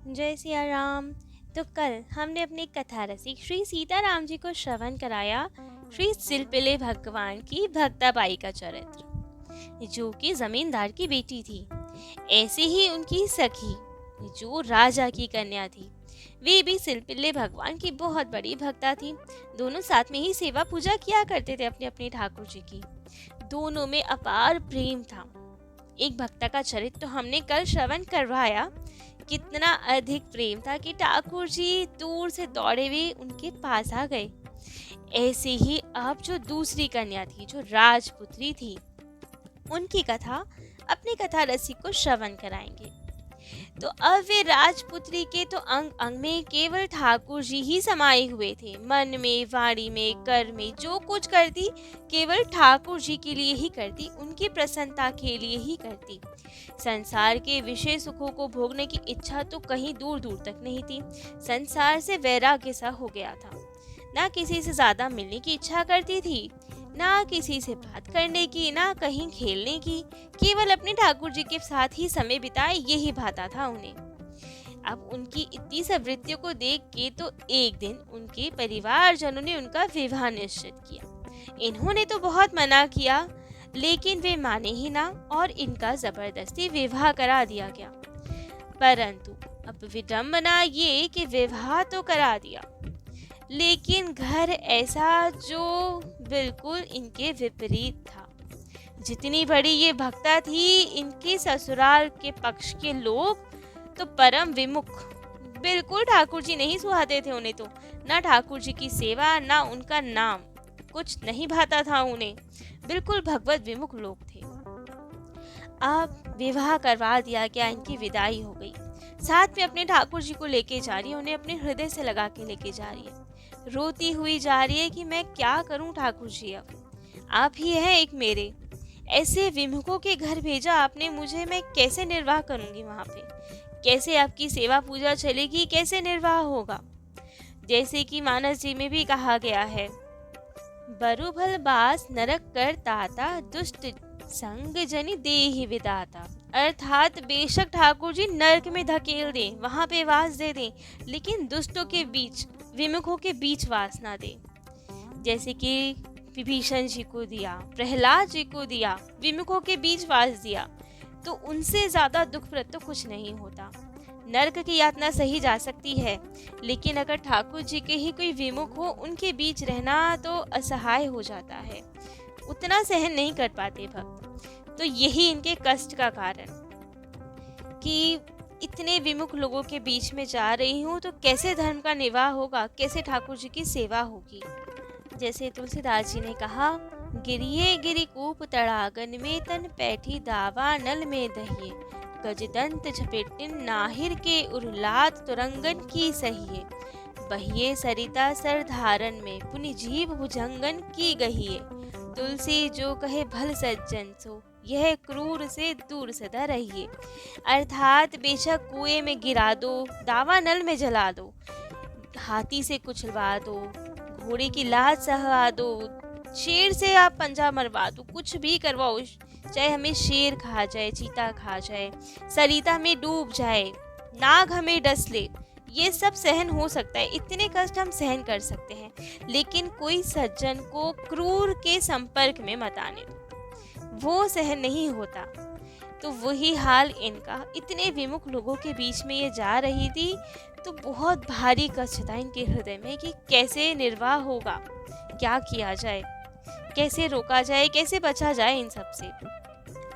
जय सिया राम। तो कल हमने अपने कथा रसिक श्री सीताराम जी को श्रवण कराया श्री सिलपिले भगवान की भक्ताबाई का चरित्र, जो कि जमींदार की बेटी थी। ऐसे ही उनकी सखी, जो राजा की कन्या थी, वे भी सिलपिले भगवान की बहुत बड़ी भक्ता थी। दोनों साथ में ही सेवा पूजा किया करते थे अपने अपने ठाकुर जी की। दोनों में अपार प्रेम था। एक भक्ता का चरित्र तो हमने कल श्रवण करवाया। कितना अधिक प्रेम था कि ठाकुर जी दूर से दौड़े हुए उनके पास आ गए। ऐसे ही अब जो दूसरी कन्या थी, जो राजपुत्री थी, उनकी कथा अपनी कथा रसिक को श्रवण कराएंगे। तो अब वे राजपुत्री के तो अंग अंग में केवल ठाकुर जी ही समाये हुए थे। मन में, वाणी में, कर में जो कुछ करती केवल ठाकुर जी के लिए ही करती, उनकी प्रसन्नता के लिए ही करती। संसार के विषय सुखों को भोगने की इच्छा तो कहीं दूर दूर तक नहीं थी। संसार से वैराग्य सा हो गया था। ना किसी से ज्यादा मिलने की इच्छा करती थी, ना किसी से बात करने की, ना कहीं खेलने की। केवल अपने ठाकुर जी के साथ ही समय बिताए, यही भाता था उन्हें। अब उनकी इतनी सब वृत्तियों को देख के तो एक दिन उनके परिवारजनों ने उनका विवाह निश्चित किया। इन्होंने तो बहुत मना किया, लेकिन वे माने ही ना और इनका जबरदस्ती विवाह करा दिया गया। परंतु अब विडंबना ये कि विवाह तो करा दिया, लेकिन घर ऐसा जो बिल्कुल इनके विपरीत था। जितनी बड़ी ये भक्ता थी, इनके ससुराल के पक्ष के लोग तो परम विमुख, बिल्कुल ठाकुर जी नहीं सुहाते थे उन्हें। तो ना ठाकुर जी की सेवा, ना उनका नाम, कुछ नहीं भाता था उन्हें। बिल्कुल भगवत विमुख लोग थे। अब विवाह करवा दिया गया, इनकी विदाई हो गई। साथ में अपने ठाकुर जी को लेके जा रही है, उन्हें अपने हृदय से लगा के लेके जा रही है। रोती हुई जा रही है कि मैं क्या करूं ठाकुर जी, अब आप ही हैं एक मेरे। ऐसे विमुखों के घर भेजा आपने मुझे, मैं कैसे निर्वाह करूंगी वहां पे? कैसे आपकी सेवा पूजा चलेगी? कैसे निर्वाह होगा? जैसे कि मानस जी में भी कहा गया है, बरुभल बास नरक कर ताता, दुष्ट संग जनि देहि विदाता। अर्थात बेशक ठाकुर जी नरक में धकेल दें, वहां पे वास दे दें, लेकिन दुष्टों के बीच, विमुखों के बीच वास ना दें। जैसे कि विभीषण जी को दिया, प्रहलाद जी को दिया, विमुखों के बीच वास दिया, तो उनसे ज्यादा दुखप्रद तो कुछ नहीं होता। नरक की यातना सही जा सकती है, लेकिन अगर ठाकुर जी के ही कोई विमुख हो, उनके बीच रहना तो असहाय हो जाता है। उतना सहन नहीं कर पाते भक्त। तो यही इनके कष्ट का कारण कि इतने विमुख लोगों के बीच में जा रही हूँ, तो कैसे धर्म का निर्वाह होगा, कैसे ठाकुर जी की सेवा होगी। जैसे तुलसीदास जी ने कहा, गिरिये गिरिकूप तड़ागन में, तन पैठी दावा नल में दहिए। गजदंत झपेटिन नाहिर के उरलात, तुरंगन की सहिए। बहिए सरिता सर धारण में, पुनि जीव भुजंगन की गहिए। तुलसी जो कहे भल सज्जन सो, यह क्रूर से दूर सदा रहिए। अर्थात बेशक कुएं में गिरा दो, दावा नल में जला दो, हाथी से कुचलवा दो, घोड़े की लात सहवा दो, शेर से आप पंजा मरवा दो, कुछ भी करवाओ, चाहे हमें शेर खा जाए, चीता खा जाए, सरिता में डूब जाए, नाग हमें डस ले, ये सब सहन हो सकता है। इतने कष्ट हम सहन कर सकते हैं, लेकिन कोई सज्जन को क्रूर के संपर्क में मत आने दो, वो सहन नहीं होता। तो वही हाल इनका। इतने विमुख लोगों के बीच में ये जा रही थी, तो बहुत भारी कष्ट था इनके हृदय में कि कैसे निर्वाह होगा, क्या किया जाए, कैसे रोका जाए, कैसे बचा जाए इन सब से।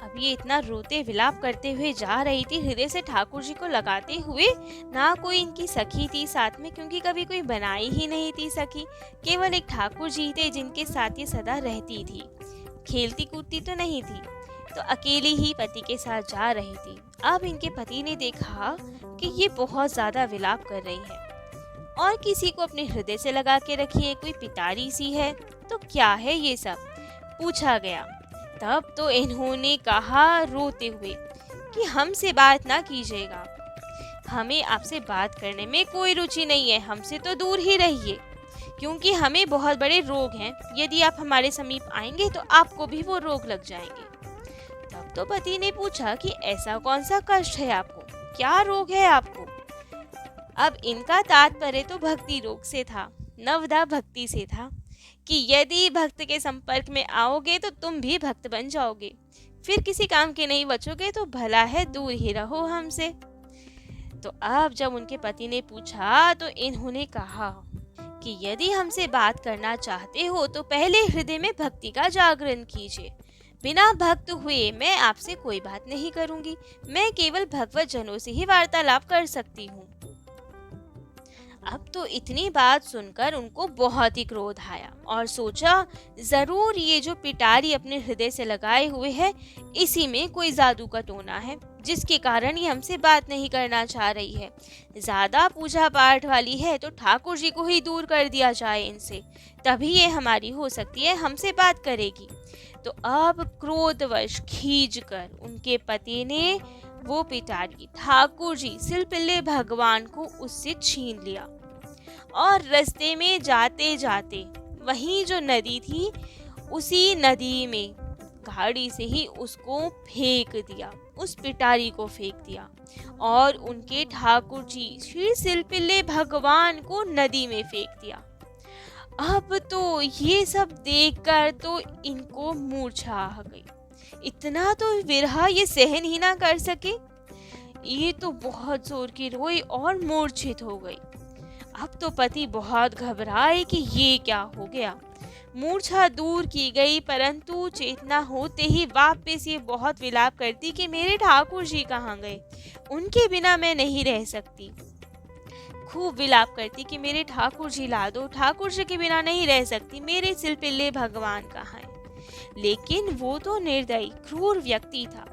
अब ये इतना रोते विलाप करते हुए जा रही थी, हृदय से ठाकुर जी को लगाते हुए। ना कोई इनकी सखी थी साथ में, क्योंकि कभी कोई बनाई ही नहीं थी सखी। केवल एक ठाकुर जी थे जिनके साथ ये सदा रहती थी। खेलती कूदती तो नहीं थी, तो अकेली ही पति के साथ जा रही थी। अब इनके पति ने देखा कि ये बहुत ज्यादा विलाप कर रही है, और किसी को अपने हृदय से लगा के रखिए, कोई पिटारी सी है, तो क्या है ये सब, पूछा गया। तब तो इन्होंने कहा रोते हुए कि हमसे बात ना कीजिएगा, हमें आपसे बात करने में कोई रुचि नहीं है, हमसे तो दूर ही रहिए, क्योंकि हमें बहुत बड़े रोग हैं। यदि आप हमारे समीप आएंगे तो आपको भी वो रोग लग जाएंगे। तब तो पति ने पूछा कि ऐसा कौन सा कष्ट है आपको, क्या रोग है आपको? अब इनका तात्पर्य तो भक्ति रोग से था, नवदा भक्ति से था, कि यदि भक्त के संपर्क में आओगे तो तुम भी भक्त बन जाओगे, फिर किसी काम के नहीं बचोगे, तो भला है दूर ही रहो हमसे। तो अब जब उनके पति ने पूछा तो इन्होंने कहा कि यदि हमसे बात करना चाहते हो तो पहले हृदय में भक्ति का जागरण कीजिए। बिना भक्त हुए मैं आपसे कोई बात नहीं करूंगी, मैं केवल भगवत जनों से ही वार्तालाप कर सकती हूँ। अब तो इतनी बात सुनकर उनको बहुत ही क्रोध आया और सोचा जरूर ये जो पिटारी अपने हृदय से लगाए हुए है, इसी में कोई जादू का टोना है, जिसके कारण ये हमसे बात नहीं करना चाह रही है। ज्यादा पूजा पाठ वाली है तो ठाकुर जी को ही दूर कर दिया जाए इनसे, तभी ये हमारी हो सकती है, हमसे बात करेगी। तो अब क्रोधवश खींच कर उनके पति ने वो पिटारी ठाकुर जी सिलपिल्ले भगवान को उससे छीन लिया और रास्ते में जाते जाते वही जो नदी थी उसी नदी में गाड़ी से ही उसको फेंक दिया, उस पिटारी को फेंक दिया और उनके ठाकुर जी श्री सिलपिल्ले भगवान को नदी में फेंक दिया। अब तो ये सब देखकर तो इनको मूर्छा आ गई, इतना तो विरह ये सहन ही ना कर सके, ये तो बहुत जोर की रोई और मूर्छित हो गई। अब तो पति बहुत घबराए कि ये क्या हो गया। मूर्छा दूर की गई, परंतु चेतना होते ही वापस ये बहुत विलाप करती कि मेरे ठाकुर जी कहाँ गए, उनके बिना मैं नहीं रह सकती। खूब विलाप करती कि मेरे ठाकुर जी ला दो, ठाकुर जी के बिना नहीं रह सकती, मेरे सिलपिल्ले भगवान कहाँ हैं। लेकिन वो तो निर्दयी क्रूर व्यक्ति था,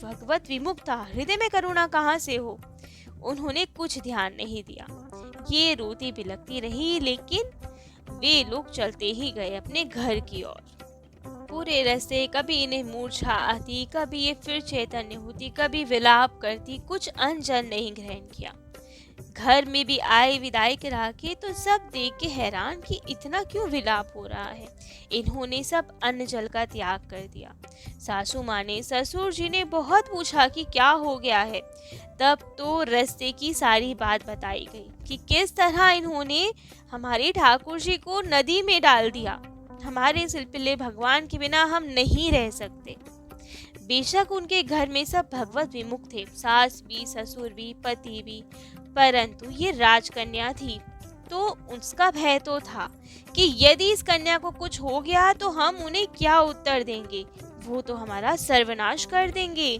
भगवत विमुख था, हृदय में करुणा कहाँ से हो। उन्होंने कुछ ध्यान नहीं दिया, ये रोती बिलखती रही, लेकिन वे लोग चलते ही गए अपने घर की ओर। पूरे रास्ते कभी इन्हें मूर्छा आती, कभी ये फिर चैतन्य होती, कभी विलाप करती, कुछ अनजन नहीं ग्रहण किया। घर में भी आए विदाई करा के तो सब देख के हैरान कि इतना क्यों विलाप हो रहा है। इन्होंने सब अन्न जल का त्याग कर दिया। सासू माँ ने ससुर जी ने बहुत पूछा कि क्या हो गया है। तब तो रास्ते की सारी बात बताई गई कि किस तरह इन्होंने हमारे ठाकुर जी को नदी में डाल दिया, हमारे सिलपिल्ले भगवान के बिना हम नहीं रह सकते। बेशक उनके घर में सब भगवत विमुख थे, सास भी, ससुर भी, पति भी, परंतु ये राजकन्या थी तो उसका भय तो था कि यदि इस कन्या को कुछ हो गया तो हम उन्हें क्या उत्तर देंगे, वो तो हमारा सर्वनाश कर देंगे।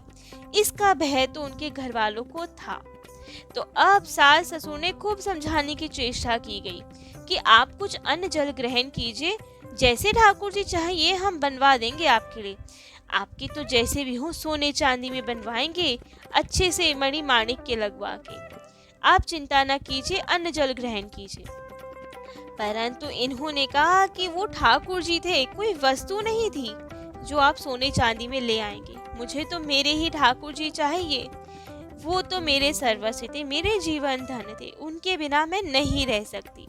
इसका भय तो उनके घर वालों को था। तो अब सास ससुर ने खूब समझाने की चेष्टा की गई कि आप कुछ अन्न जल ग्रहण कीजिए, जैसे ठाकुर जी चाहिए हम बनवा देंगे आपके लिए, आपकी तो जैसे भी हो सोने चांदी में बनवाएंगे, अच्छे से मणि माणिक के लगवा के, आप चिंता न कीजिए, अन्न जल ग्रहण कीजिए। परंतु इन्होंने कहा कि वो ठाकुर जी थे, कोई वस्तु नहीं थी जो आप सोने चांदी में ले आएंगे, मुझे तो मेरे ही ठाकुर जी चाहिए, वो तो मेरे सर्वस्व थे, मेरे जीवन धन थे, उनके बिना मैं नहीं रह सकती।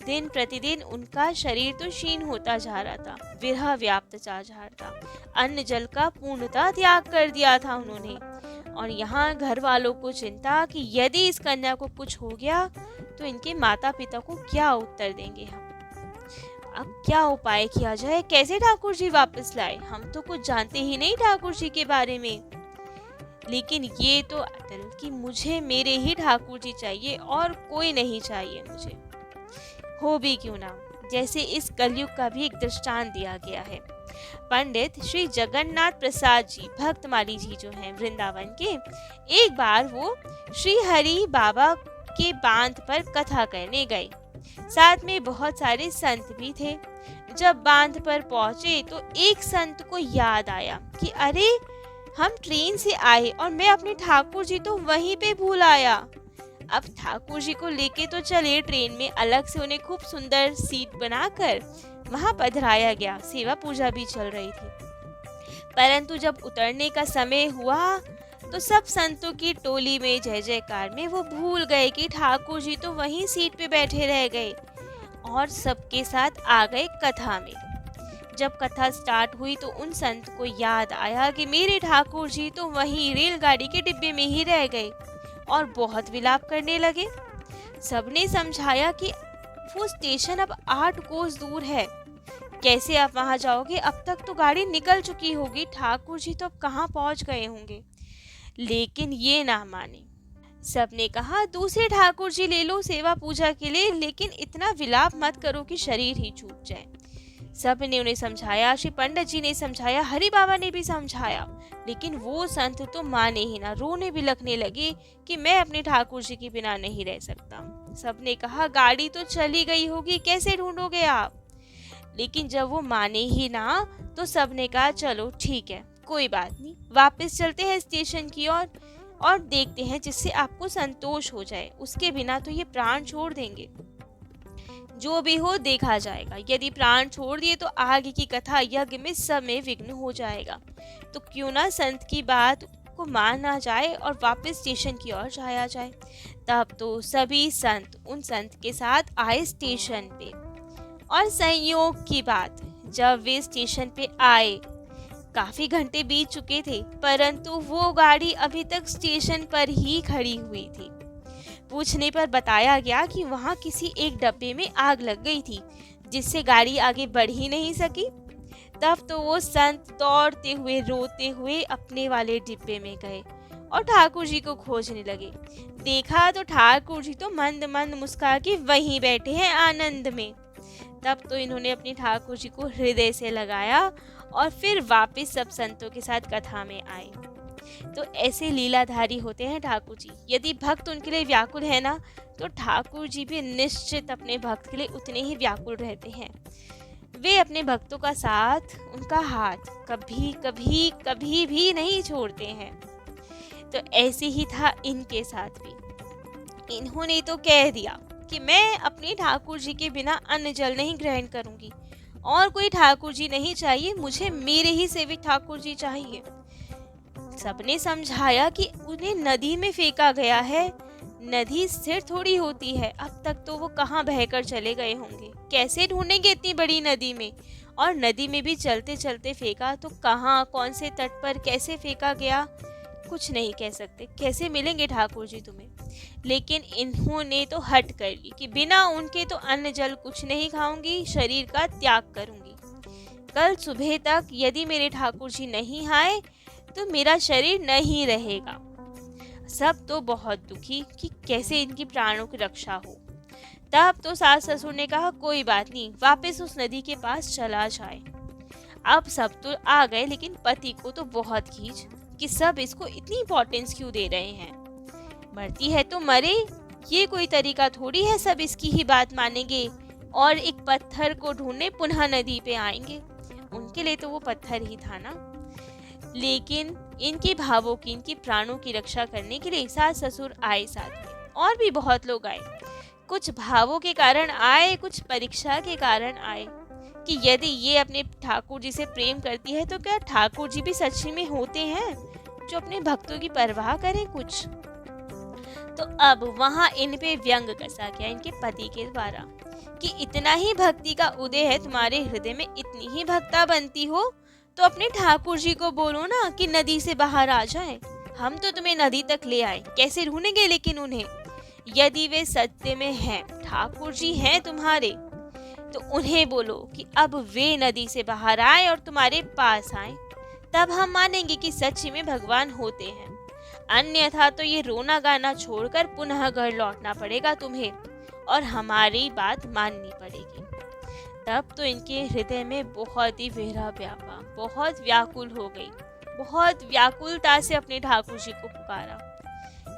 दिन प्रतिदिन उनका शरीर तो क्षीण होता जा रहा था, विरह व्याप्त जा रहा था, अन्न जल का पूर्णतः त्याग कर दिया था उन्होंने। और यहाँ घर वालों को चिंता कि यदि इस कन्या को कुछ हो गया तो इनके माता पिता को क्या उत्तर देंगे हम, अब क्या उपाय किया जाए, कैसे ठाकुर जी वापस लाए, हम तो कुछ जानते ही नहीं ठाकुर जी के बारे में। लेकिन ये तो अटल कि मुझे मेरे ही ठाकुर जी चाहिए और कोई नहीं चाहिए मुझे, हो भी क्यों ना, जैसे इस कलयुग का भी एक दृष्टांत दिया गया है। पंडित श्री जगन्नाथ प्रसाद जी भक्तमाली जी जो हैं वृंदावन के, एक बार वो श्री हरि बाबा के बांध पर कथा करने गए, साथ में बहुत सारे संत भी थे। जब बांध पर पहुंचे तो एक संत को याद आया कि अरे हम ट्रेन से आए और मैं अपने ठाकुर जी तो वहीं पे भूल आया। अब ठाकुर जी को लेके तो चले ट्रेन में, अलग से उन्हें खूब सुंदर सीट बनाकर वहां पधराया गया, सेवा पूजा भी चल रही थी। परंतु जब उतरने का समय हुआ तो सब संतों की टोली में जय जयकार में वो भूल गए कि ठाकुर जी तो वहीं सीट पे बैठे रह गए और सबके साथ आ गए कथा में। जब कथा स्टार्ट हुई तो उन संत को याद आया कि मेरे ठाकुर जी तो वहीं रेलगाड़ी के डिब्बे में ही रह गए और बहुत विलाप करने लगे। सबने समझाया कि वो स्टेशन अब 8 कोस दूर है, कैसे आप वहां जाओगे, अब तक तो गाड़ी निकल चुकी होगी, ठाकुर जी तो अब कहाँ पहुंच गए होंगे। लेकिन ये ना माने। सबने कहा दूसरे ठाकुर जी ले लो सेवा पूजा के लिए, लेकिन इतना विलाप मत करो कि शरीर ही छूट जाए। सब ने उन्हें समझाया, श्री पंडित जी ने समझाया, हरि बाबा ने भी समझाया, लेकिन वो संत तो माने ही ना, रोने बिलखने लगे कि मैं अपने ठाकुर जी के बिना नहीं रह सकता। सबने कहा गाड़ी तो चली गई होगी, कैसे ढूंढोगे आप। लेकिन जब वो माने ही ना तो सबने कहा चलो ठीक है, कोई बात नहीं, वापस चलते हैं स्टेशन की ओर और देखते हैं जिससे आपको संतोष हो जाए, उसके बिना तो ये प्राण छोड़ देंगे, जो भी हो देखा जाएगा, यदि प्राण छोड़ दिए तो आगे की कथा यज्ञ में सब में विघ्न हो जाएगा। तो क्यों ना संत की बात को माना जाए और वापस स्टेशन की ओर जाया जाए। तब तो सभी संत उन संत के साथ आए स्टेशन पे, और संयोग की बात, जब वे स्टेशन पे आए काफी घंटे बीत चुके थे, परंतु वो गाड़ी अभी तक स्टेशन पर ही खड़ी हुई थी। पूछने पर बताया गया कि वहां किसी एक डब्बे में आग लग गई थी, जिससे गाड़ी आगे बढ़ ही नहीं सकी। तब तो वो संत दौड़ते हुए रोते हुए अपने वाले डिब्बे में गए और ठाकुर जी को खोजने लगे। देखा तो ठाकुर जी तो मंद मंद मुस्कुरा के वहीं बैठे हैं आनंद में। तब तो इन्होंने अपने ठाकुर जी को हृदय से लगाया और फिर वापस सब संतों के साथ कथा में आए। तो ऐसे लीलाधारी होते हैं ठाकुर जी। यदि भक्त उनके लिए व्याकुल है ना, तो ठाकुर जी भी निश्चित अपने भक्त के लिए उतने ही व्याकुल रहते हैं। वे अपने भक्तों का साथ, उनका हाथ कभी कभी कभी भी नहीं छोड़ते हैं। तो ऐसे ही था इनके साथ भी। इन्होंने तो कह दिया कि मैं अपने ठाकुर जी के बिना अन्न जल नहीं ग्रहण करूंगी, और कोई ठाकुर जी नहीं चाहिए, मुझे मेरे ही सेवित ठाकुर जी चाहिए। सबने समझाया कि उन्हें नदी में फेंका गया है, नदी स्थिर थोड़ी होती है, अब तक तो वो कहाँ बहकर चले गए होंगे, कैसे ढूंढेंगे इतनी बड़ी नदी में, और नदी में भी चलते चलते फेंका तो कहाँ, कौन से तट पर कैसे फेंका गया, कुछ नहीं कह सकते, कैसे मिलेंगे ठाकुर जी तुम्हें। लेकिन इन्होंने तो हट कर ली कि बिना उनके तो अन्न जल कुछ नहीं खाऊंगी, शरीर का त्याग करूंगी। कल सुबह तक यदि मेरे ठाकुर जी नहीं आए तो मेरा शरीर नहीं रहेगा। सब तो बहुत दुखी कि कैसे इनकी प्राणों की रक्षा हो। तब तो सास ससुर ने कहा कोई बात नहीं, वापस उस नदी के पास चला जाए। अब सब तो आ गए, लेकिन पति को तो बहुत खींच कि सब इसको इतनी इंपॉर्टेंस क्यों दे रहे हैं, मरती है तो मरे, ये कोई तरीका थोड़ी है सब इसकी ही बात मानेंगे और एक पत्थर को ढूंढने पुनः नदी पे आएंगे। उनके लिए तो वो पत्थर ही था ना। लेकिन इनके भावों की, इनके प्राणों की रक्षा करने के लिए सास ससुर आए साथ में, और भी बहुत लोग आए। कुछ भावों के कारण आए, कुछ परीक्षा के कारण आए कि यदि ये अपने ठाकुर जी से प्रेम करती है तो क्या ठाकुर जी भी सच में होते हैं जो अपने भक्तों की परवाह करें कुछ। तो अब वहां इन पे व्यंग कसा गया इनके पति के द्वारा कि इतना ही भक्ति का उदय है तुम्हारे हृदय में, इतनी ही भक्ता बनती हो तो अपने ठाकुर जी को बोलो ना कि नदी से बाहर आ जाए, हम तो तुम्हें नदी तक ले आए, कैसे ढूंढेंगे लेकिन उन्हें। यदि वे सत्य में हैं, ठाकुर जी हैं तुम्हारे, तो उन्हें बोलो कि अब वे नदी से बाहर आए और तुम्हारे पास आए, तब हम मानेंगे कि सच में भगवान होते हैं। अन्यथा तो ये रोना गाना छोड़कर पुनः घर लौटना पड़ेगा तुम्हें और हमारी बात माननी पड़ेगी। तब तो इनके हृदय में बहुत ही वेरा व्यापा, बहुत व्याकुल हो गई, बहुत व्याकुलता से अपने ठाकुर जी को पुकारा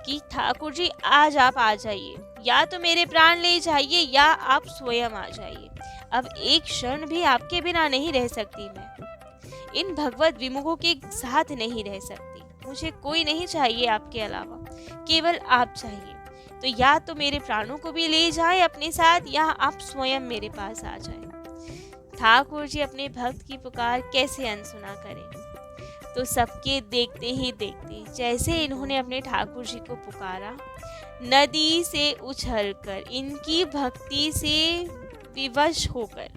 कि ठाकुर जी आज आप आ जाइए, या तो मेरे प्राण ले जाइए या आप स्वयं आ जाइए, अब एक क्षण भी आपके बिना नहीं रह सकती मैं, इन भगवत विमुखों के साथ नहीं रह सकती, मुझे कोई नहीं चाहिए आपके अलावा, केवल आप चाहिए। तो या तो मेरे प्राणों को भी ले जाए अपने साथ, या आप स्वयं मेरे पास आ जाए। ठाकुर जी अपने भक्त की पुकार कैसे अनसुना करें। तो सबके देखते ही देखते जैसे इन्होंने अपने ठाकुर जी को पुकारा, नदी से उछलकर, इनकी भक्ति से विवश होकर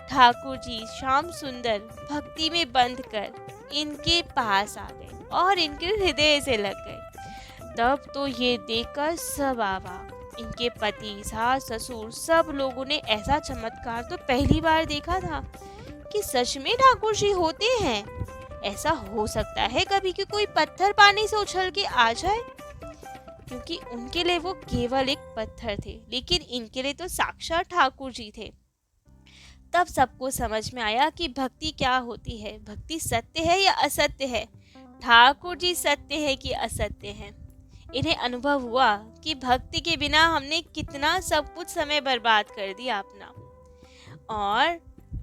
ठाकुर जी श्याम सुंदर भक्ति में बंध कर इनके पास आ गए और इनके हृदय से लग गए। तब तो ये देखकर सब अवाक, इनके पति, सास, ससुर सब लोगों ने ऐसा चमत्कार तो पहली बार देखा था कि सच में ठाकुर जी होते हैं। ऐसा हो सकता है कभी कि कोई पत्थर पानी से उछल के आ जाए, क्योंकि उनके लिए वो केवल एक पत्थर थे, लेकिन इनके लिए तो साक्षात ठाकुर जी थे। तब सबको समझ में आया कि भक्ति क्या होती है, भक्ति सत्य है या असत्य है, ठाकुर जी सत्य है कि असत्य है। इन्हें अनुभव हुआ कि भक्ति के बिना हमने कितना सब कुछ समय बर्बाद कर दिया अपना, और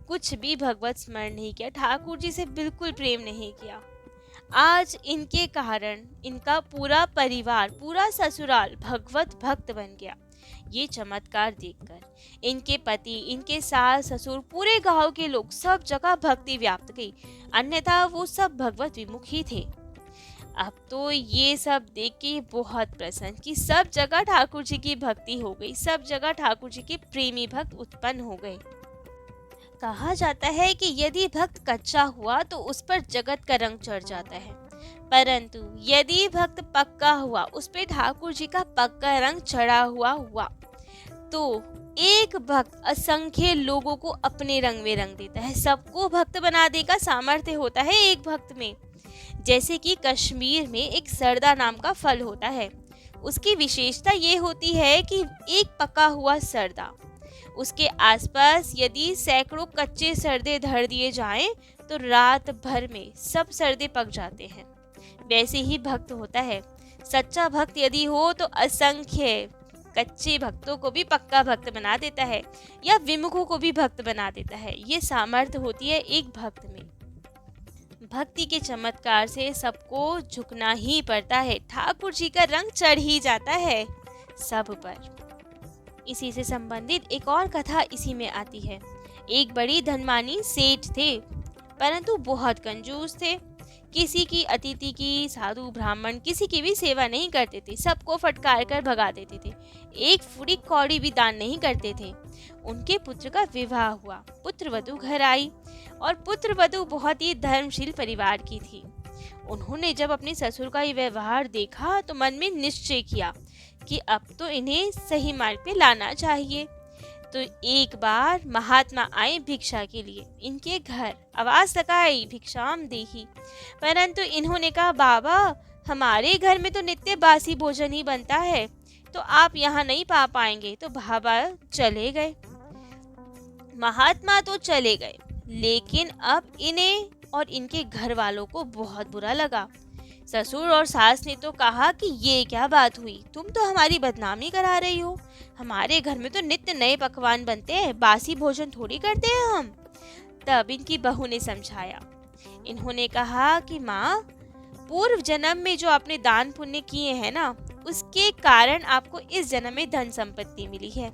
कुछ भी भगवत स्मरण नहीं किया, ठाकुर जी से बिल्कुल प्रेम नहीं किया। आज इनके कारण इनका पूरा परिवार, पूरा ससुराल भगवत भक्त बन गया। ये चमत्कार देखकर इनके पति, इनके सास ससुर, पूरे गांव के लोग, सब जगह भक्ति व्याप्त गई, अन्यथा वो सब भगवत विमुख ही थे। अब तो ये सब देख के बहुत प्रसन्न कि सब जगह ठाकुर जी की भक्ति हो गई, सब जगह ठाकुर जी के प्रेमी भक्त उत्पन्न हो गए। कहा जाता है कि यदि भक्त कच्चा हुआ तो उस पर जगत का रंग चढ़ जाता है, परंतु यदि भक्त पक्का हुआ, उस पे ठाकुर जी का पक्का रंग चढ़ा हुआ तो एक भक्त असंख्य लोगों को अपने रंग में रंग देता है। सबको भक्त बनाने का सामर्थ्य होता है एक भक्त में। जैसे कि कश्मीर में एक सरदा नाम का फल होता है, उसकी विशेषता ये होती है कि एक पका हुआ सरदा, उसके आसपास यदि सैकड़ों कच्चे सरदे धर दिए जाएं तो रात भर में सब सरदे पक जाते हैं। वैसे ही भक्त होता है, सच्चा भक्त यदि हो तो असंख्य कच्चे भक्तों को भी पक्का भक्त बना देता है, या विमुखों को भी भक्त बना देता है। ये सामर्थ्य होती है एक भक्त में। भक्ति के चमत्कार से सबको झुकना ही पड़ता है, ठाकुर जी का रंग चढ़ ही जाता है सब पर। इसी से संबंधित एक और कथा इसी में आती है। एक बड़ी धनवानी सेठ थे, परंतु बहुत कंजूस थे। किसी की अतिथि की, साधु ब्राह्मण किसी की भी सेवा नहीं करते थे, सबको फटकार कर भगा देते थे, एक फुड़ी कौड़ी भी दान नहीं करते थे। उनके पुत्र का विवाह हुआ, पुत्र वधू घर आई, और पुत्र वधू बहुत ही धर्मशील परिवार की थी। उन्होंने जब अपने ससुर का ये व्यवहार देखा तो मन में निश्चय किया कि अब तो इन्हें सही मार्ग पे लाना चाहिए। तो एक बार महात्मा आए भिक्षा के लिए इनके घर, आवाज लगाई, भिक्षाम देही, परंतु इन्होंने कहा, बाबा हमारे घर में तो नित्य बासी भोजन ही बनता है, तो आप यहाँ नहीं पा पाएंगे। तो बाबा चले गए, महात्मा तो चले गए, लेकिन अब इन्हें और इनके घर वालों को बहुत बुरा लगा। ससुर और सास ने तो कहा कि ये क्या बात हुई, तुम तो हमारी बदनामी करा रही हो, हमारे घर में तो नित्य नए पकवान बनते हैं, बासी भोजन थोड़ी करते हैं हम। तब इनकी बहू ने समझाया, इन्होंने कहा कि माँ, पूर्व जन्म में जो आपने दान पुण्य किए हैं ना, उसके कारण आपको इस जन्म में धन संपत्ति मिली है,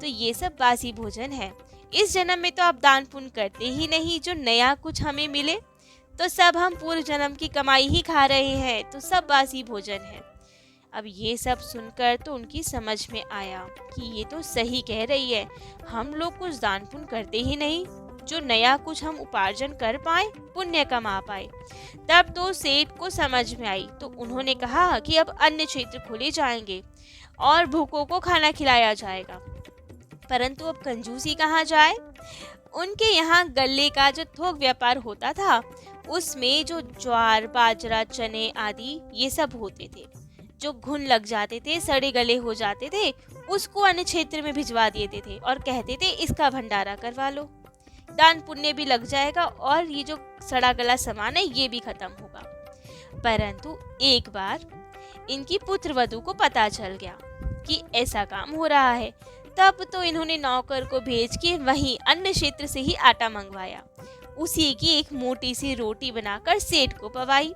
तो ये सब बासी भोजन है। इस जन्म में तो आप दान पुण्य करते ही नहीं, जो नया कुछ हमें मिले तो सब हम पूर्व जन्म की कमाई ही खा रहे हैं, तो सब बासी भोजन है। अब ये सब सुनकर तो उनकी समझ में आया कि ये तो सही कह रही है, हम लोग कुछ दान पुण्य करते ही नहीं, जो नया कुछ हम उपार्जन कर पाए, पुण्य कमा पाए। तब तो सेठ को समझ में आई, तो उन्होंने कहा कि अब अन्य क्षेत्र खोले जाएंगे और भूखों को खाना खिलाया जाएगा। परंतु अब कंजूसी कहाँ जाए। उनके यहाँ गल्ले का जो थोक व्यापार होता था, उसमें जो ज्वार, बाजरा, चने आदि ये सब होते थे, जो घुन लग जाते थे, सड़े गले हो जाते थे, उसको अन्य क्षेत्र में भिजवा देते थे और कहते थे इसका भंडारा करवा लो, दान पुण्य भी लग जाएगा और ये जो सड़ा गला सामान है ये भी खत्म होगा। परंतु एक बार इनकी पुत्र वधू को पता चल गया कि ऐसा काम हो रहा है। तब तो इन्होंने नौकर को भेज के वहीं अन्य क्षेत्र से ही आटा मंगवाया, उसी की एक मोटी सी रोटी बनाकर सेठ को पवाई।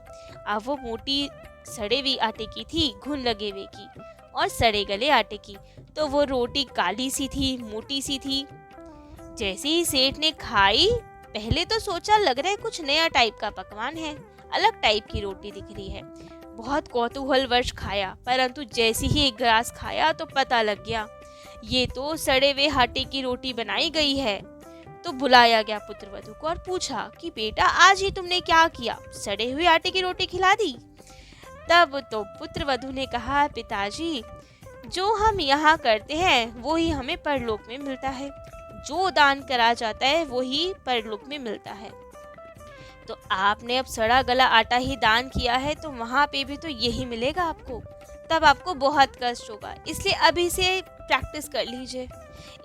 अब वो मोटी सड़े हुए आटे की थी, घुन लगे हुए की और सड़े गले आटे की, तो वो रोटी काली सी थी, मोटी सी थी। जैसे ही सेठ ने खाई, पहले तो सोचा लग रहा है कुछ नया टाइप का पकवान है, अलग टाइप की रोटी दिख रही है, बहुत कौतूहलवश खाया, परंतु जैसे ही एक ग्रास खाया तो पता लग गया ये तो सड़े हुए आटे की रोटी बनाई गई है। तो बुलाया गया पुत्र वधू को और पूछा कि बेटा आज ही तुमने क्या किया, सड़े हुए आटे की रोटी खिला दी। तब तो पुत्र वधू ने कहा, पिताजी जो हम यहाँ करते हैं वो ही हमें परलोक में मिलता है। जो दान करा जाता है वो ही परलोक में मिलता है। तो आपने अब सड़ा गला आटा ही दान किया है तो वहाँ पे भी तो यही मिलेगा आपको। तब आपको बहुत कष्ट होगा, इसलिए अभी से प्रैक्टिस कर लीजिए।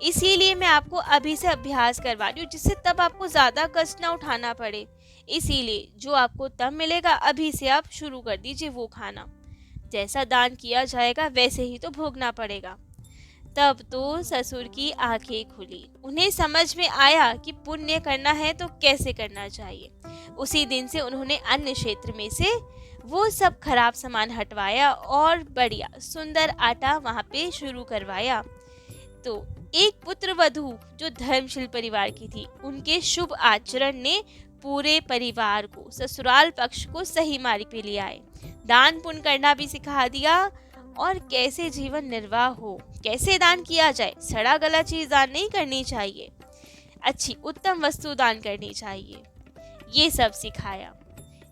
इसीलिए मैं आपको अभी से अभ्यास करवा रही हूँ, जिससे तब आपको ज़्यादा कष्ट ना उठाना पड़े। इसीलिए जो आपको तब मिलेगा अभी से आप शुरू कर दीजिए वो खाना। जैसा दान किया जाएगा वैसे ही तो भोगना पड़ेगा। तब तो ससुर की आंखें खुली। उन्हें समझ में आया कि पुण्य करना है तो कैसे करना चाहिए। उसी दिन से उन्होंने अन्य क्षेत्र में से वो सब खराब सामान हटवाया और बढ़िया सुंदर आटा वहाँ पे शुरू करवाया। तो एक पुत्र वधू जो धर्मशील परिवार की थी, उनके शुभ आचरण ने पूरे परिवार को, ससुराल पक्ष को सही मार्ग पे ले आए। दान पुण्य करना भी सिखा दिया और कैसे जीवन निर्वाह हो, कैसे दान किया जाए। सड़ा गला चीज दान नहीं करनी चाहिए, अच्छी उत्तम वस्तु दान करनी चाहिए, ये सब सिखाया।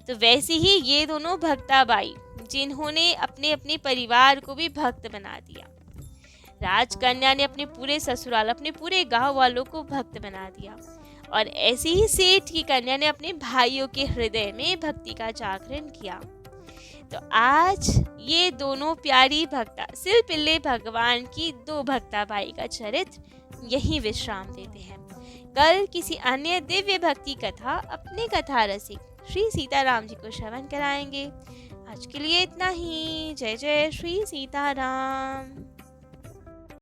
तो वैसे ही ये दोनों भक्ताबाई, जिन्होंने अपने अपने परिवार को भी भक्त बना दिया। राजकन्या ने अपने पूरे ससुराल, अपने पूरे गांव वालों को भक्त बना दिया। और ऐसी ही सेठ की कन्या ने अपने भाइयों के हृदय में भक्ति का जागरण किया। तो आज ये दोनों प्यारी भक्ता सिलपिल्ले भगवान की दो भक्ताबाई का चरित्र यही विश्राम देते हैं। कल किसी अन्य दिव्य भक्ति कथा अपने कथा रसिक श्री सीताराम जी को श्रवण कराएंगे। आज के लिए इतना ही। जय जय श्री सीताराम।